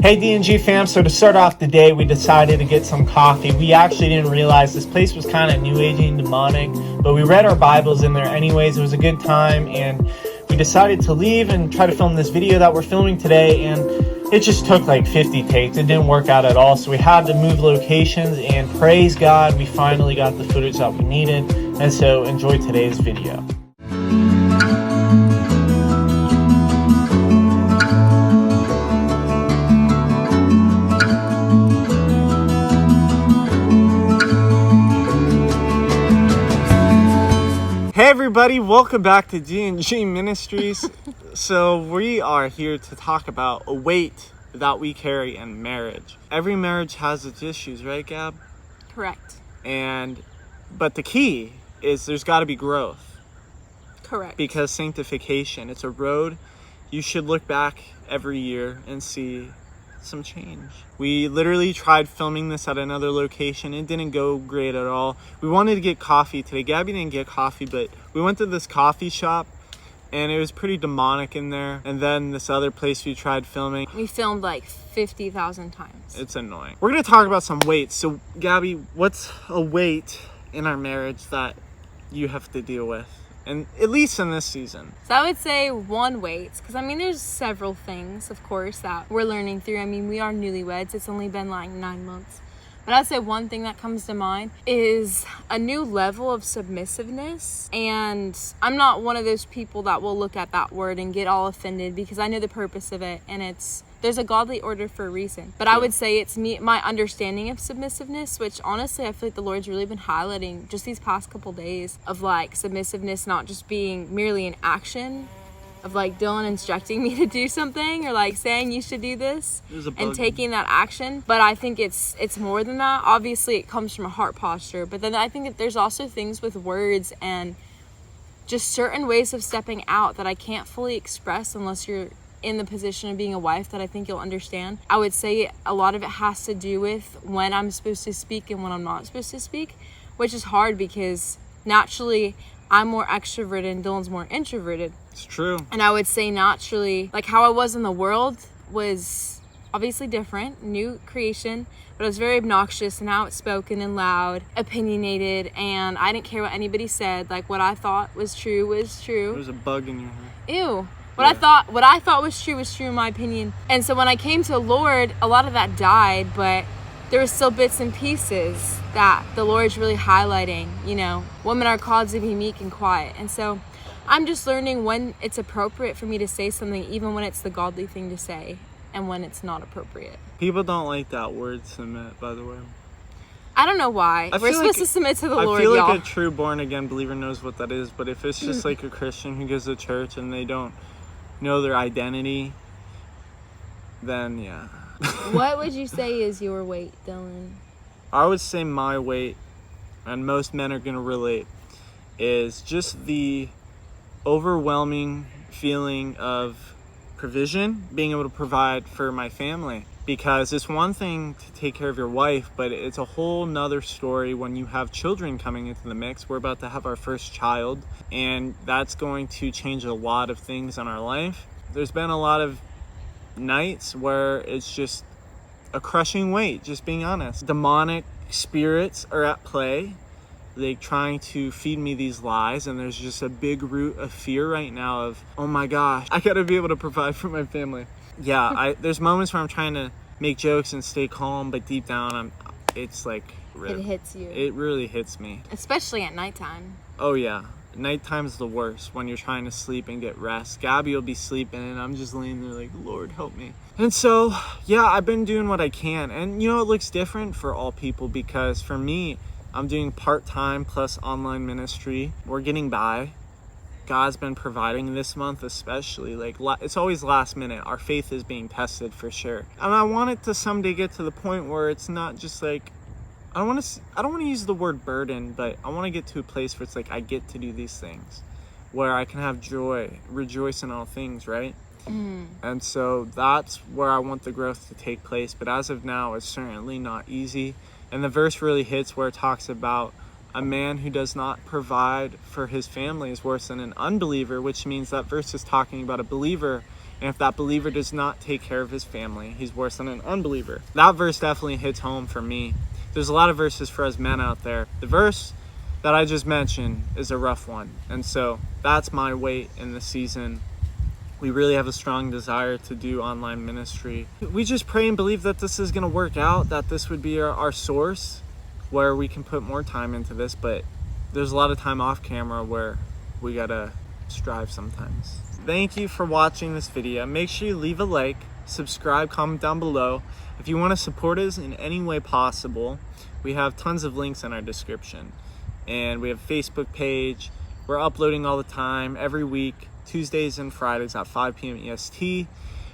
Hey D&G fam, so to start off the day, we decided to get some coffee. We actually didn't realize this place was kind of new agey and demonic, but we read our Bibles in there anyways. It was a good time, and we decided to leave and try to film this video that we're filming today, and it just took like 50 takes. It didn't work out at all, so we had to move locations, and praise God, we finally got the footage that we needed. And so enjoy today's video. Hey everybody, welcome back to G&G Ministries. So we are here to talk about a weight that we carry in marriage. Every marriage has its issues, right, Gab? Correct. But the key is there's got to be growth. Correct. Because sanctification, it's a road. You should look back every year and see some change. We literally tried filming this at another location. It didn't go great at all. We wanted to get coffee today. Gabby didn't get coffee, but we went to this coffee shop and it was pretty demonic in there. And then this other place we tried filming. We filmed like 50,000 times. It's annoying. We're going to talk about some weights. So Gabby, what's a weight in our marriage that you have to deal with? And at least in this season. So I would say one weight, because I mean there's several things, of course, that we're learning through. I mean, we are newlyweds. It's only been like 9 months. But I'd say one thing that comes to mind is a new level of submissiveness. And I'm not one of those people that will look at that word and get all offended, because I know the purpose of it, and there's a godly order for a reason. But I would say it's my understanding of submissiveness, which honestly I feel like the Lord's really been highlighting just these past couple days, of like submissiveness not just being merely an action of like Dylan instructing me to do something or like saying you should do this and taking that action. But I think it's more than that. Obviously it comes from a heart posture, but then I think that there's also things with words and just certain ways of stepping out that I can't fully express unless you're in the position of being a wife, that I think you'll understand. I would say a lot of it has to do with when I'm supposed to speak and when I'm not supposed to speak, which is hard because naturally I'm more extroverted and Dylan's more introverted. It's true. And I would say naturally, like how I was in the world was obviously different, new creation, but I was very obnoxious and outspoken and loud, opinionated, and I didn't care what anybody said. Like what I thought was true was true. There's a bug in your hair. Ew. What I thought was true in my opinion. And so when I came to the Lord, a lot of that died, but there were still bits and pieces that the Lord's really highlighting. You know, women are called to be meek and quiet. And so I'm just learning when it's appropriate for me to say something, even when it's the godly thing to say, and when it's not appropriate. People don't like that word submit, by the way. I don't know why. We're supposed to submit to the Lord, I feel like y'all. A true born again believer knows what that is, but if it's just like a Christian who goes to church and they don't know their identity, then yeah. What would you say is your weight, Dylan? I would say my weight, and most men are going to relate, is just the overwhelming feeling of provision, being able to provide for my family. Because it's one thing to take care of your wife, but it's a whole nother story when you have children coming into the mix. We're about to have our first child, and that's going to change a lot of things in our life. There's been a lot of nights where it's just a crushing weight, just being honest. Demonic spirits are at play. They're trying to feed me these lies, and there's just a big root of fear right now of, oh my gosh, I gotta be able to provide for my family. Yeah, there's moments where I'm trying to make jokes and stay calm, but deep down, it's like... It hits you. It really hits me. Especially at nighttime. Oh yeah. Nighttime's the worst when you're trying to sleep and get rest. Gabby will be sleeping and I'm just laying there like, Lord, help me. And so, yeah, I've been doing what I can. And you know, it looks different for all people because for me, I'm doing part-time plus online ministry. We're getting by. God's been providing this month especially. Like, it's always last minute. Our faith is being tested for sure. And I want it to someday get to the point where it's not just like, I don't want to use the word burden, but I want to get to a place where it's like I get to do these things, where I can have joy, rejoice in all things, right? And so that's where I want the growth to take place. But as of now, it's certainly not easy. And the verse really hits where it talks about a man who does not provide for his family is worse than an unbeliever, which means that verse is talking about a believer And if that believer does not take care of his family, he's worse than an unbeliever. That verse definitely hits home for me. There's a lot of verses for us men out there. The verse that I just mentioned is a rough one. And so that's my weight in the season. We really have a strong desire to do online ministry. We just pray and believe that this is going to work out, that this would be our source where we can put more time into this. But there's a lot of time off camera where we got to strive sometimes. Thank you for watching this video. Make sure you leave a like, subscribe, comment down below. If you want to support us in any way possible, we have tons of links in our description. And we have a Facebook page. We're uploading all the time, every week, Tuesdays and Fridays at 5 p.m. EST.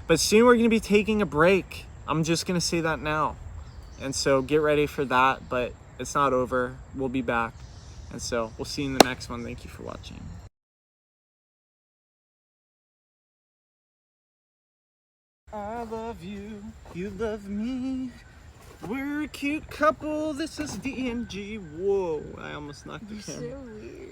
But soon we're going to be taking a break. I'm just going to say that now. And so get ready for that, but it's not over. We'll be back. And so we'll see you in the next one. Thank you for watching. I love you, you love me. We're a cute couple. This is DMG. Whoa, I almost knocked the camera. So weird.